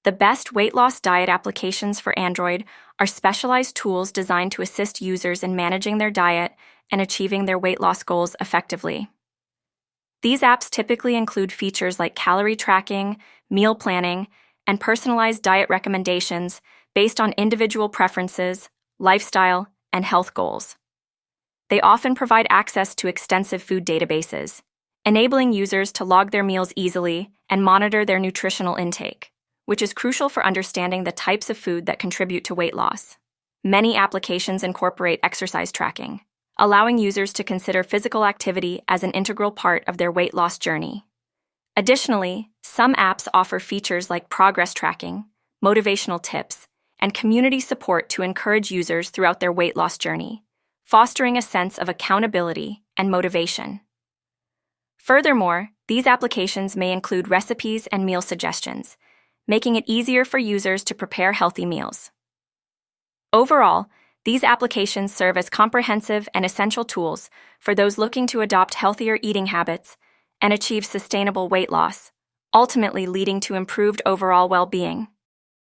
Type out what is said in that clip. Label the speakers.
Speaker 1: The best weight loss diet applications for Android are specialized tools designed to assist users in managing their diet and achieving their weight loss goals effectively. These apps typically include features like calorie tracking, meal planning, and personalized diet recommendations based on individual preferences, lifestyle, and health goals. They often provide access to extensive food databases, enabling users to log their meals easily and monitor their nutritional intake, which is crucial for understanding the types of food that contribute to weight loss. Many applications incorporate exercise tracking, allowing users to consider physical activity as an integral part of their weight loss journey. Additionally, some apps offer features like progress tracking, motivational tips, and community support to encourage users throughout their weight loss journey, fostering a sense of accountability and motivation. Furthermore, these applications may include recipes and meal suggestions, making it easier for users to prepare healthy meals. Overall, these applications serve as comprehensive and essential tools for those looking to adopt healthier eating habits and achieve sustainable weight loss, ultimately leading to improved overall well-being.